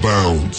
bounds.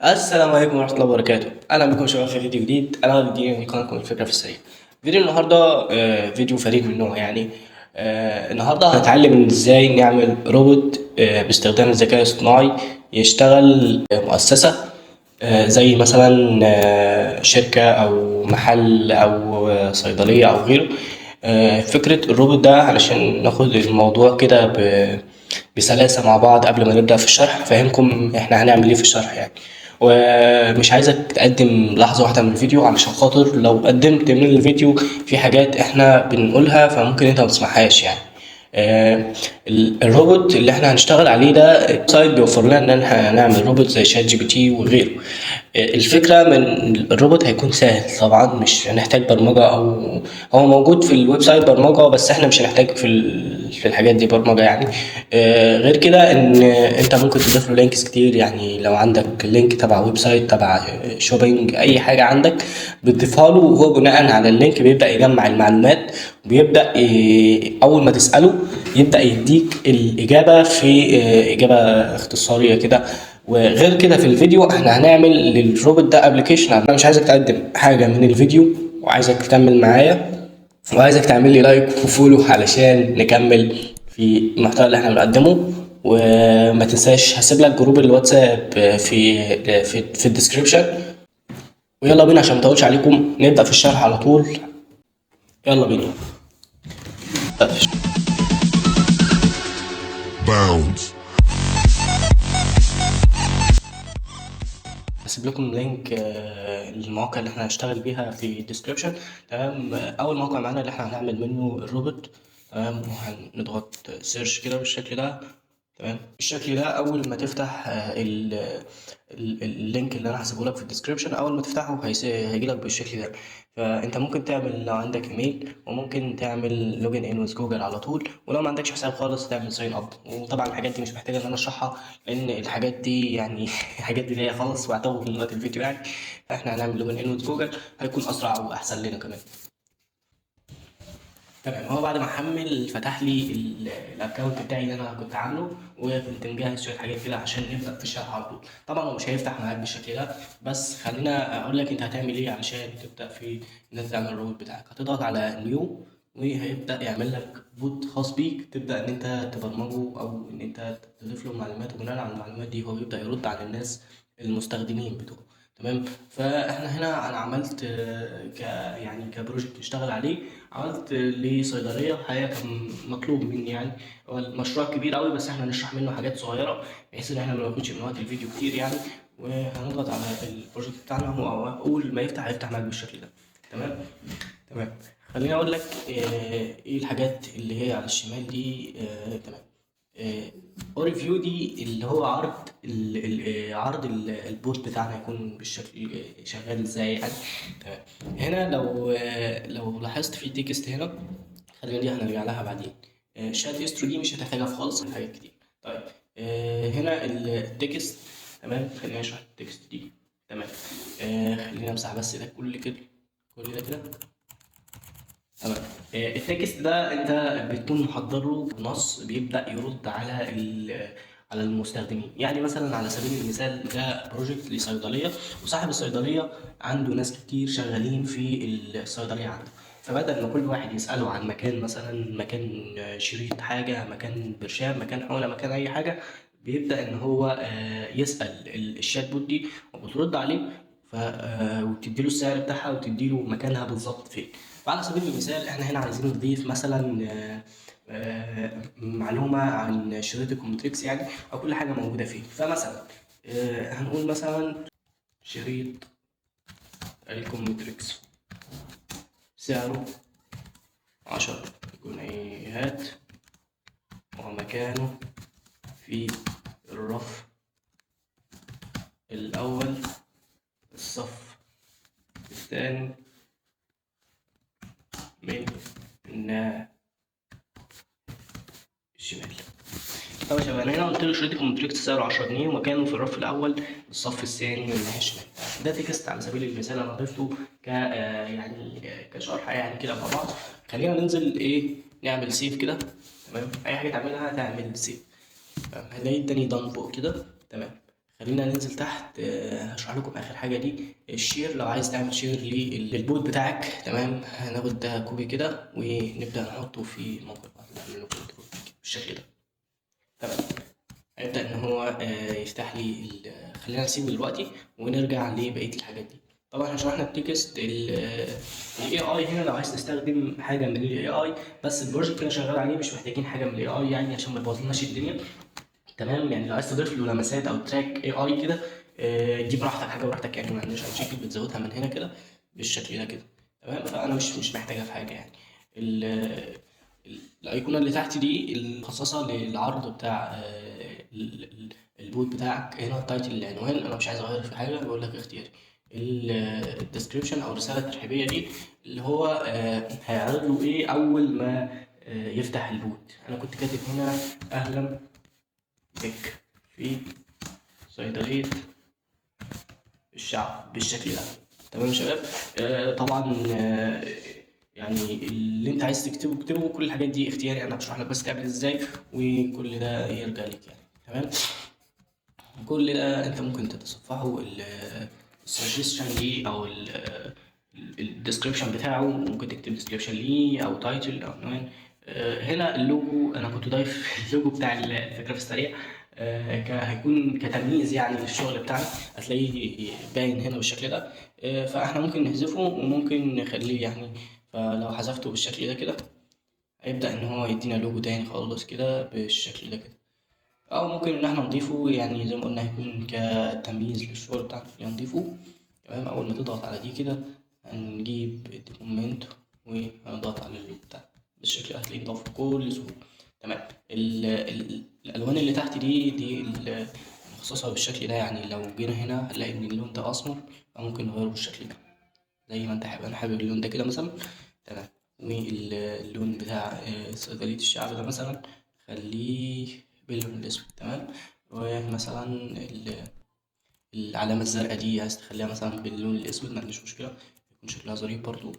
السلام عليكم ورحمة الله وبركاته. أهلا بكم شباب في فيديو جديد. أنا بدي قناتكم الفكرة في السريع. فيديو النهاردة فيديو فريد من نوعه يعني. النهاردة هنتعلم ازاي نعمل روبوت باستخدام الذكاء الاصطناعي يشتغل مؤسسة زي مثلا شركة أو محل أو صيدلية أو غيره. فكرة الروبوت ده علشان ناخد الموضوع كده بسلاسة مع بعض قبل ما نبدأ في الشرح، فاهمكم احنا هنعمل ايه في الشرح يعني. ومش عايزك تقدم لحظة واحدة من الفيديو علشان خاطر لو قدمت من الفيديو في حاجات احنا بنقولها فممكن انت متسمعهاش يعني. الروبوت اللي احنا هنشتغل عليه ده سايت بيوفر لنا ان احنا نعمل روبوت زي شات جي بي تي وغيره. الفكرة من الروبوت هيكون سهل طبعا، مش هنحتاج برمجة، او هو موجود في الويب سايت برمجة بس احنا مش هنحتاج في الحاجات دي برمجة يعني. غير كده ان انت ممكن تضيف له لينكس كتير، يعني لو عندك لينك تبع ويب سايت تبع شوبينج اي حاجة عندك بتضيفها له، وهو بناء على اللينك بيبدأ يجمع المعلومات وبيبدأ اول ما تسأله يبدأ يديك الإجابة في إجابة اختصارية كده. وغير كده في الفيديو احنا هنعمل للروبوت ده ابلكيشن. انا مش عايزك تقدم حاجة من الفيديو، وعايزك تكمل معايا، وعايزك تعمل لي لايك وفولو علشان نكمل في المحتوى اللي احنا بنقدمه. وما تنساش هسيب لك جروب الواتساب في الديسكريبشن. ويلا بينا عشان ما اطولش عليكم نبدأ في الشرح على طول. يلا بينا. Bounds. هسيب لكم لينك المواقع اللي احنا هنشتغل بيها في الديسكريبشن. تمام. اول موقع معانا اللي احنا هنعمل منه الروبوت. تمام. وهنضغط سيرش كده بالشكل ده. تمام. بالشكل ده اول ما تفتح اللينك اللي انا هسيبه لك في الديسكريبشن، اول ما تفتحه هيجي لك بالشكل ده. فانت ممكن تعمل لو عندك ايميل، وممكن تعمل لوجن ان ويز جوجل على طول، ولو ما عندكش حساب خالص تعمل ساين اب. وطبعا الحاجات دي مش محتاجه ان انا اشرحها لان الحاجات دي يعني حاجات بدايه خالص واعتبر من وقت الفيديو يعني. فاحنا هنعمل لوجن ان ويز جوجل، هيكون اسرع واحسن لنا كمان. تمام. هو بعد ما حمل فتح لي الاكونت بتاعي اللي انا كنت عامله، وكنت مجهز شويه حاجات كده عشان نبدا في الشرح على طول. طبعا هو مش هيفتح معاك بالشكل ده، بس خلينا اقول لك انت هتعمل ايه علشان تبدا في ان انت تعمل الروبوت بتاعك. هتضغط على نيو، وهيبدا يعمل لك بوت خاص بيك تبدا ان انت تبرمجه او ان انت تضيف له معلومات، وبناء على المعلومات دي هو يبدا يرد على الناس المستخدمين بتوعه. تمام. فاحنا هنا انا عملت يعني كبروجكت نشتغل عليه. عملت لصيدليه حاجه كان مطلوب مني يعني. هو المشروع كبير قوي بس احنا هنشرح منه حاجات صغيره بحيث ان احنا ما ناخدش من وقت الفيديو كتير يعني. وهنضغط على البروجكت بتاعنا، هو اول ما يفتح هيفتح معاك بالشكل ده. تمام. تمام. خليني اقول لك ايه الحاجات اللي هي على الشمال دي. تمام. اوريفيو دي اللي هو عرض عرض البوت بتاعنا يكون بالشكل شغال ازاي يعني. تمام. هنا لو لاحظت في تكست هنا، خلينا دي هنرجع لها بعدين. شات استرو دي مش هتحتاجها في خالص من حاجات كتير. طيب. هنا التكست. تمام. خلينا نشرح التكست دي. تمام. خلينا امسح بس ده كل كده، كل ده كده. تمام. التكست ده انت بتكون محضره نص بيبدأ يرد على على المستخدمين. يعني مثلا على سبيل المثال ده بروجكت لصيدلية، وصاحب الصيدلية عنده ناس كتير شغالين في الصيدلية عنده. فبدل ما كل واحد يسأله عن مكان، مثلا مكان شريط حاجة، مكان برشام، مكان حقنة، مكان أي حاجة، بيبدأ إن هو يسأل الشات بوت دي وبترد عليه. وتديله السعر بتاعها وتديله مكانها بالظبط فين. وعلى سبيل المثال احنا هنا عايزين نضيف مثلا معلومة عن شريط الكومتريكس يعني، أو كل حاجة موجودة فيه. فمثلا هنقول مثلا شريط الكومتريكس سعره 10 جنيهات، ومكانه في الرف الأول، الصف الثاني من الشمال. طب يا شباب انا هنا قلت له شريط الكومتريكس سعره 10 جنيه، ومكانه في الرف الاول الصف الثاني من الناحيه الشمال. ده تكست على سبيل المثال انا ضفته ك يعني كشرح يعني كده مع بعض. خلينا ننزل ايه نعمل سيف كده. تمام، اي حاجه تعملها تعمل سيف. تمام، هنلاقي التاني دان فوق كده. تمام، خلينا ننزل تحت. هشرح لكم اخر حاجه دي الشير. لو عايز تعمل شير للبوت بتاعك، تمام، هناخد ده كوبي كده ونبدا نحطه في موقع نعمل له كنترول بالشكل ده. تمام، هيبدا ان هو يفتح لي خلينا نسيبه دلوقتي ونرجع لبقيه الحاجات دي. طبعا احنا شرحنا التكست الاي اي. هنا لو عايز تستخدم حاجه من الاي اي، بس البروجكت اللي انا شغال عليه مش محتاجين حاجه من الاي اي يعني عشان ما يبوظلناش الدنيا. تمام، يعني لو عايز تضيف له لمسات او تراك اي اي كده، دي براحتك، حاجه براحتك يعني، ما عندناش اي مشاكل. بتزودها من هنا كده بالشكل ده كده. تمام، فانا مش محتاجها في حاجه يعني. الايقونه اللي تحت دي المخصصه للعرض بتاع البوت بتاعك. هنا التايتل العنوان انا مش عايز اغير في حاجه، بقول لك اختياري. الديسكريبشن او الرساله الترحيبيه دي اللي هو هيعرض له ايه اول ما يفتح البوت. انا كنت كاتب هنا اهلا بك في صيدليه الشعب بالشكل ده. تمام يا شباب. طبعا يعني اللي انت عايز تكتبه اكتبه. كل الحاجات دي اختياري، انا بشرح لك بس تعمل ازاي، وكل ده يرجع لك يعني. تمام، كل ده انت ممكن تتصفحه. السجستشن دي او الديسكريبشن بتاعه، ممكن تكتب ديسكريبشن ليه او تايتل او عنوان. هنا اللوجو انا كنت ضايف اللوجو بتاع الفكره في السريع. هيكون كتمييز يعني للشغل بتاعنا، هتلاقيه باين هنا بالشكل ده. فاحنا ممكن نحذفه وممكن نخليه يعني. فلو حذفته بالشكل ده كده، هيبدأ ان هو يدينا لوجو تاني خالص كده بالشكل ده كده. او ممكن ان احنا نضيفه يعني زي ما قلنا، هيكون كتمييز للشغل بتاعنا يعني نضيفه. تمام، اول ما تضغط على دي كده هنجيب الدوكيمنت وهنضغط على اللوجو بتاعنا بالشكل ده، هتلاقيه انضاف بكل سهولة. تمام، الالوان اللي تحت دي مخصصة بالشكل ده يعني. لو جينا هنا هنلاقي ان اللون ده اسمر، فممكن نغيره بالشكل ده زي ما انت حابب. انا حابب اللون ده كده مثلا. تمام، واللون بتاع صيدلية الشعب ده مثلا خليه باللون الاسود. تمام، ومثلا العلامة الزرقاء دي عايز تخليها مثلا باللون الاسود، ما عنديش مشكلة، يكون شكلها ظريف برضو.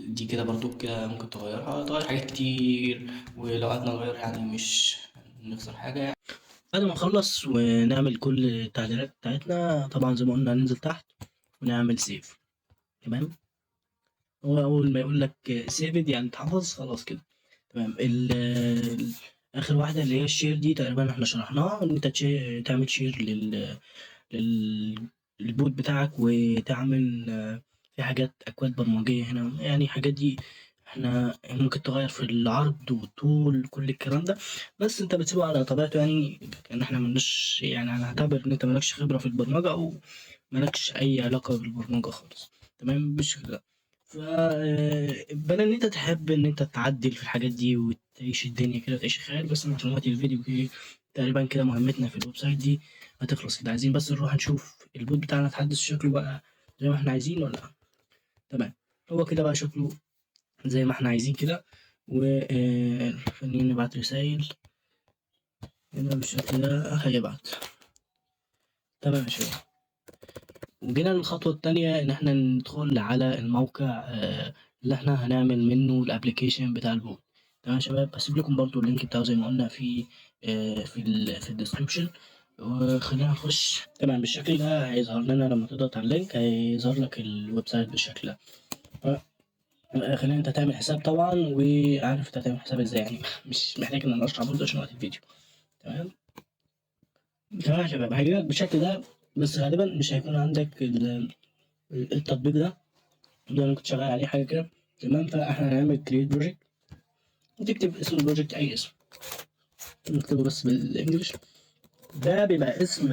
دي كده برضو كده ممكن تغير حاجات كتير، ولو قعدنا نغير يعني مش هنخسر حاجة يعني. بعد ما نخلص ونعمل كل التعديلات بتاعتنا، طبعا زي ما قلنا هننزل تحت ونعمل سيف. تمام، هو أول ما يقول لك سيفد يعني اتحفظ خلاص كده. تمام، آخر واحدة اللي هي الشير دي تقريبا احنا شرحناها، إن أنت تعمل شير لل... للبوت بتاعك، وتعمل في حاجات أكواد برمجية هنا يعني. الحاجات دي احنا ممكن تغير في العرض والطول كل الكلام ده، بس انت بتسيبه على طبيعته يعني. كأن احنا ملناش يعني، هنعتبر ان انت مالكش خبرة في البرمجة او مالكش اي علاقة بالبرمجة خالص. تمام بالشكل ده. بدل ان انت تحب ان انت تعدل في الحاجات دي وتعيش الدنيا كده وتعيش الخيال، بس انا عشان وقت الفيديو كده تقريبا كده مهمتنا في الويب سايت دي هتخلص كده. عايزين بس نروح نشوف البوت بتاعنا اتحدث شكله بقى زي ما احنا عايزين ولا لأ. تمام، هو كده بقى شكله زي ما احنا عايزين كده. خلينا نبعت رسايل هنا بالشكل ده هيبعت. تمام يا شباب، وجينا للخطوة التانية إن إحنا ندخل على الموقع اللي إحنا هنعمل منه الأبليكيشن بتاع البوت. تمام يا شباب، هسيب لكم برضو اللينك بتاعه زي ما قلنا في الديسكريبشن. وخلينا نخش. تمام، بالشكل ده هيظهر لنا لما تضغط على اللينك هيظهر لك الويب سايت بالشكل ده. خلينا انت تعمل حساب طبعا، وعارف انت هتعمل حساب ازاي يعني. مش محتاج ان انا اشرح برضه عشان وقت الفيديو. تمام، تمام يا شباب، هيجيلك بالشكل ده، بس غالبا مش هيكون عندك التطبيق ده اللي انا كنت شغال عليه حاجه كده. تمام، فاحنا هنعمل كريت بروجكت وتكتب اسم البروجكت اي اسم، نكتبه بس بالانجلش. ده بيبقى اسم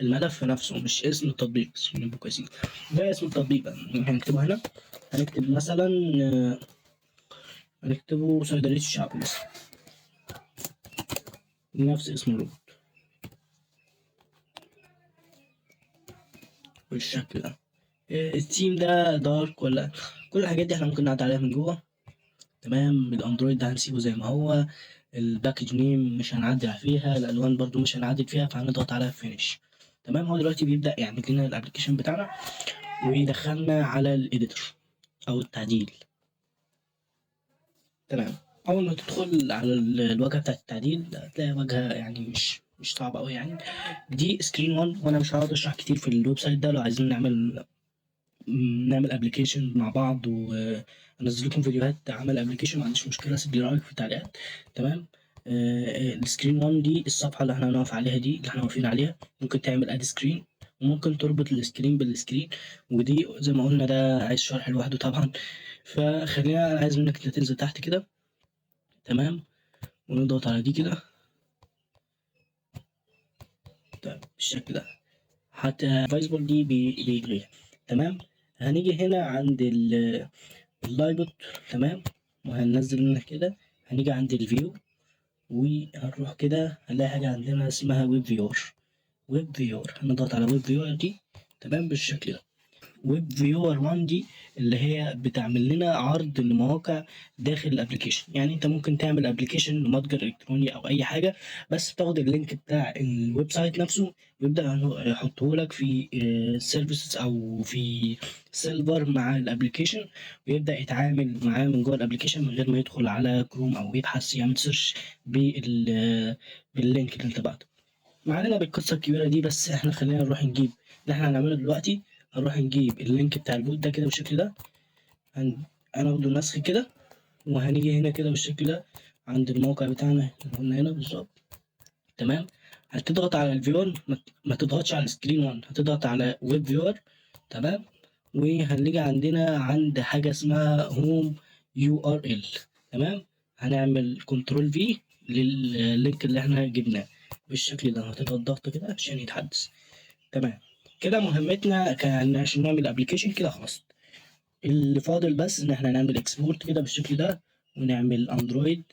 الملف نفسه مش اسم التطبيق، عشان نبقى كويسين. ده اسم التطبيق بقى هنكتبه هنا. هنكتب مثلا هنكتبه صيدلية الشعب مثلا، نفس اسم الروبوت بالشكل ده. الثيم ده دارك ولا كل الحاجات دي احنا ممكن نعدل عليها من جوه. تمام، الاندرويد ده هنسيبه زي ما هو. الباكج نيم مش هنعدل فيها، الالوان برضو مش هنعدل فيها، فهنضغط على فينيش. تمام. هو دلوقتي بيبدأ يعمل لنا الابلكيشن بتاعنا ويدخلنا على الايديتور او التعديل. تمام. اول ما تدخل على الواجهه بتاعت التعديل هتلاقي واجهه يعني مش صعبه قوي يعني. دي سكرين 1، وانا مش هقعد اشرح كتير في الويب سايت ده. لو عايزين نعمل ابلكيشن مع بعض وانزل لكم فيديوهات عمل ابلكيشن، ما عنديش مشكله، سيب لي رايك في التعليقات. تمام. السكرين 1 دي الصفحه اللي احنا هنقف عليها، دي اللي احنا واقفين عليها. ممكن تعمل اد سكرين، وممكن تربط السكرين بالسكرين، ودي زي ما قلنا ده عايز شرح لوحده طبعا. فخلينا، انا عايز منك تنزل تحت كده. تمام. ونضغط على دي كده. طيب بالشكل ده حتى فايسبول دي بيلغيها. تمام. هنيجي هنا عند اللايبوت. تمام. وهننزل منها كده. هنيجي عند الفيو وهنروح كده هنلاقي حاجة عندنا اسمها ويب فيور. ويب فيور هنضغط على ويب فيور دي. تمام بالشكل ده. ويب فيور 1 دي اللي هي بتعمل لنا عرض لمواقع داخل الابلكيشن. يعني انت ممكن تعمل ابلكيشن لمتجر الكتروني او اي حاجه، بس بتاخد اللينك بتاع الويب سايت نفسه ويبدا يحطه لك في سيرفيسز او في سيرفر مع الابلكيشن، ويبدا يتعامل معاه من جوه الابلكيشن من غير ما يدخل على كروم او يبحث يعمل سيرش باللينك اللي انت بعته. ما علينا بالقصة الكبيرة دي، بس احنا خلينا نروح نجيب اللي احنا هنعمله دلوقتي. هنروح نجيب اللينك بتاع البوت ده كده بالشكل ده. هناخده نسخ كده، وهنيجي هنا كده بالشكل ده عند الموقع بتاعنا اللي قلنا هنا بالظبط. تمام. هتضغط على الفيور، ما تضغطش على سكرين 1، هتضغط على ويب فيور. تمام. وهنيجي عندنا عند حاجة اسمها هوم يو ار ال. تمام. هنعمل كنترول في لللينك اللي احنا جبناه بالشكل ده. هتضغط ضغط كده عشان يتحدث. تمام. كده مهمتنا كان عشان نعمل ابلكيشن كده خلاص. اللي فاضل بس ان احنا نعمل اكسبورت كده بالشكل ده ونعمل اندرويد.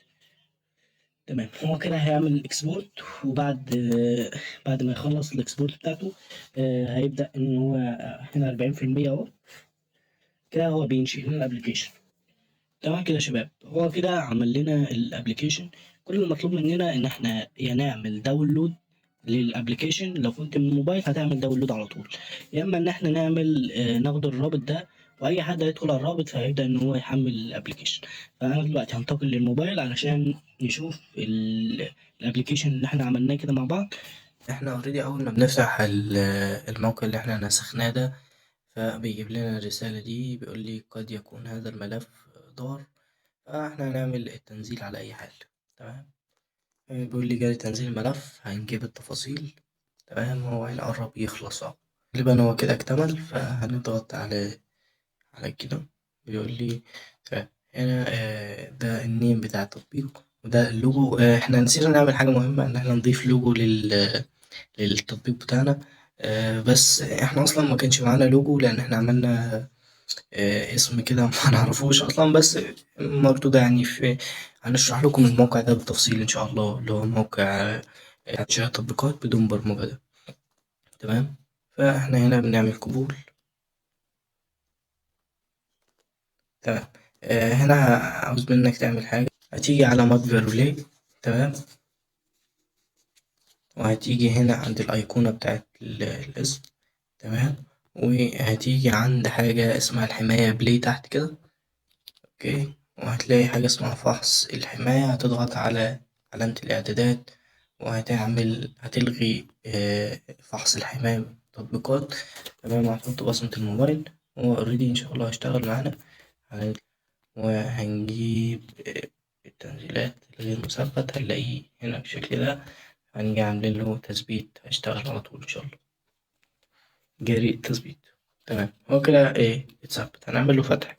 تمام. هو كده هيعمل اكسبورت، وبعد بعد ما يخلص الاكسبورت بتاعته هيبدأ ان هو هنا 40% اهو. كده هو بينشئ لنا الابلكيشن. تمام كده يا شباب. هو كده عمل لنا الابلكيشن. كل المطلوب مننا ان احنا يا نعمل داونلود للابلكيشن، لو كنت من الموبايل هتعمل داونلود على طول، يا اما ان احنا نعمل ناخد الرابط ده، واي حد هيدخل على الرابط فهيبدا ان هو يحمل الابلكيشن. فانا دلوقتي هنتقل للموبايل علشان نشوف الابلكيشن اللي احنا عملناه كده مع بعض. احنا اوريدي اول ما بنفتح الموقع اللي احنا نسخناه ده، فبيجيب لنا الرسالة دي بيقول لي قد يكون هذا الملف ضار، فاحنا هنعمل التنزيل على أي حال. تمام. بيقول لي جالي تنزيل الملف، هنجيب التفاصيل. تمام. هو هيقرب يخلص اهو. غالبا هو كده اكتمل، فهنضغط على كده. بيقول لي هنا ده النيم بتاع التطبيق وده اللوجو. احنا نسينا نعمل حاجة مهمة، ان احنا نضيف لوجو للتطبيق بتاعنا. بس احنا اصلا ما كانش معانا لوجو، لان احنا عملنا اسم كده ما نعرفوش اصلا. بس برضه يعني هنشرح لكم الموقع ده بالتفصيل ان شاء الله، اللي هو موقع انشاء تطبيقات بدون برمجة ده. تمام. فاحنا هنا بنعمل قبول. تمام. هنا عاوز منك تعمل حاجة، هتيجي على متجر ريلي. تمام. وهتيجي هنا عند الأيقونة بتاعت الاسم. تمام. وهتيجي عند حاجة اسمها الحماية بلاي تحت كده. اوكي. وهتلاقي حاجة اسمها فحص الحماية، هتضغط على علامة الإعدادات هتلغي فحص الحماية تطبيقات. تمام. وهتحط بصمة الموبايل. هو اوريدي إن شاء الله هيشتغل معانا. وهنجيب التنزيلات الغير مثبت، هنلاقيه هنا بالشكل ده. هنيجي عاملين له تثبيت، هيشتغل على طول إن شاء الله. جاري التثبيت. تمام. هو كده اتثبت. هنعمل له فتح.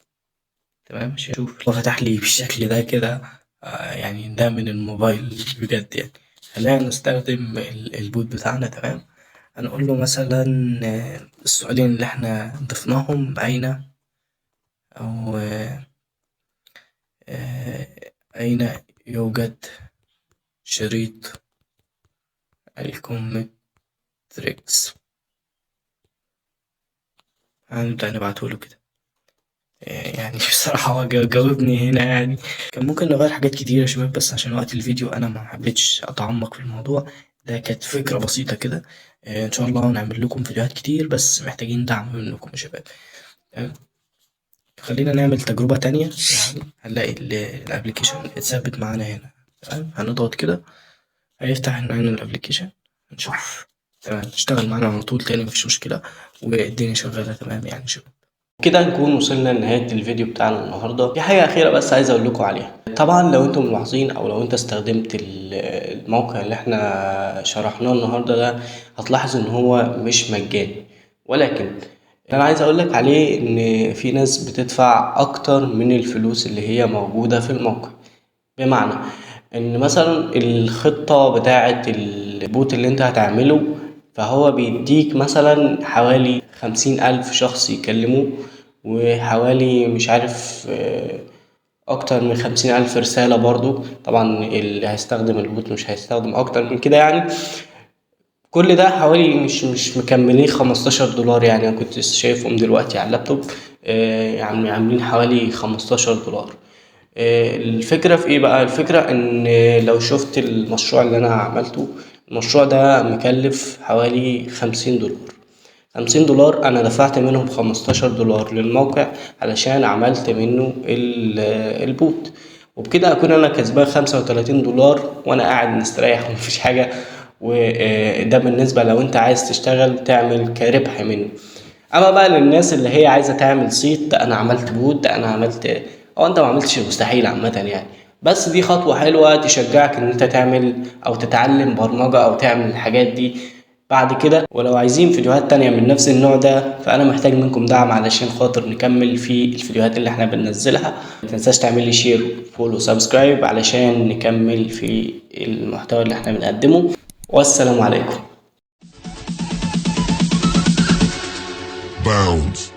تمام. مش هشوف هو فتح لي بالشكل ده كده. يعني ده من الموبايل بجد يعني. خلينا نستخدم البوت بتاعنا. تمام. هنقول له مثلا السؤالين اللي احنا ضفناهم أين، أو أين يوجد شريط الكومتريكس. هنبدأ نبعتهوله كده. يعني بصراحة هو جاوبني هنا يعني. كان ممكن نغير حاجات كتير يا شباب، بس عشان وقت الفيديو أنا ما حبيتش أتعمق في الموضوع ده. كانت فكرة بسيطة كده. ان شاء الله هنعمل لكم فيديوهات كتير، بس محتاجين دعم منكم يا شباب. تمام. خلينا نعمل تجربة تانية. يعني هنلاقي الابليكيشن اتثبت معانا هنا. تمام، هنضغط كده هيفتح معانا الابليكيشن، نشوف. تمام، اشتغل معانا على طول تاني مفيش مشكلة، والدنيا شغالة تمام يعني شباب. كده نكون وصلنا لنهاية الفيديو بتاعنا النهاردة. في حاجة أخيرة بس عايز أقول لكم عليها. طبعا لو انتم ملاحظين أو لو انت استخدمت الموقع اللي احنا شرحناه النهاردة ده، هتلاحظ إن هو مش مجاني، ولكن اللي أنا عايز أقولك عليه إن في ناس بتدفع أكتر من الفلوس اللي هي موجودة في الموقع. بمعنى إن مثلا الخطة بتاعة البوت اللي انت هتعمله، فهو بيديك مثلا حوالي 50,000 شخص يكلموه، وحوالي مش عارف أكتر من 50,000 رسالة برضو. طبعا اللي هيستخدم البوت مش هيستخدم أكتر من كده يعني. كل ده حوالي مش مكملين 15 دولار. يعني أنا كنت شايفهم دلوقتي على اللابتوب، يعني عاملين حوالي 15 دولار. الفكرة في ايه بقى؟ الفكرة ان لو شفت المشروع اللي انا عملته، المشروع ده مكلف حوالي 50 دولار. 50 دولار انا دفعت منهم 15 دولار للموقع علشان عملت منه البوت، وبكده اكون انا كسبان 35 دولار وانا قاعد مستريح ومفيش حاجة. وده بالنسبة لو انت عايز تشتغل تعمل كربح منه. اما بقى للناس اللي هي عايزه تعمل صيت، ده انا عملت بوت، ده انا عملت، او انت ما عملتش المستحيل عامه يعني. بس دي خطوه حلوه تشجعك ان انت تعمل او تتعلم برمجه او تعمل الحاجات دي بعد كده. ولو عايزين فيديوهات تانية من نفس النوع ده، فانا محتاج منكم دعم علشان خاطر نكمل في الفيديوهات اللي احنا بننزلها. متنساش تعمل لي شير فولو سبسكرايب علشان نكمل في المحتوى اللي احنا بنقدمه. والسلام عليكم. Bounds.